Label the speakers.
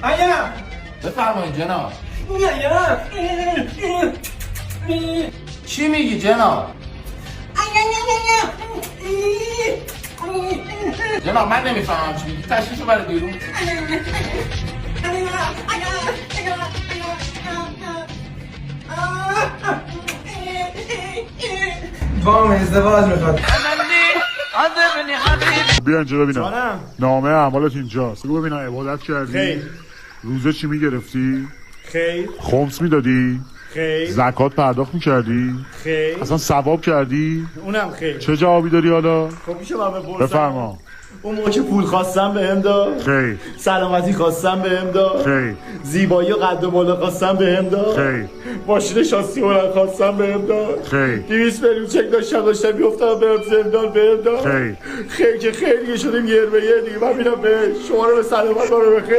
Speaker 1: آیا
Speaker 2: بفرمایید جناب.
Speaker 1: آیا
Speaker 2: چی میگی جناب؟ جناب من نمیفهمم چی میگی. تشریفو برای بیرون.
Speaker 1: با ازدواج میخواد.
Speaker 3: بیا اینجا ببینم.
Speaker 1: جانم.
Speaker 3: نامه اعمالت اینجاست. بگو ببینم عبادت کردی؟
Speaker 1: خیر.
Speaker 3: روزه چی میگرفتی؟
Speaker 1: خیر
Speaker 3: خمس میدادی؟
Speaker 1: خیر
Speaker 3: زکات پرداخت میکردی؟
Speaker 1: خیر
Speaker 3: اصلا ثواب کردی؟
Speaker 1: اونم خیر.
Speaker 3: چه جوابی داری حالا؟
Speaker 1: خب میشه من بپرسم؟
Speaker 3: بفرما.
Speaker 1: اون موقع که پول خواستم بهم داد.
Speaker 3: خیر.
Speaker 1: سلامتی خواستم بهم داد.
Speaker 3: خیر.
Speaker 1: زیبایی و قد و بالا خواستم بهم داد.
Speaker 3: خیر.
Speaker 1: ماشین شاسی بلند خواستم بهم داد.
Speaker 3: خیر.
Speaker 1: 200 میلیون چک داشتم بیفتم بهم زندان بهم داد.
Speaker 3: خیر.
Speaker 1: خیر که خیر دیگه شدیم یر به یر دیگه. من میرم به شما رو به سلامت رو بخیر.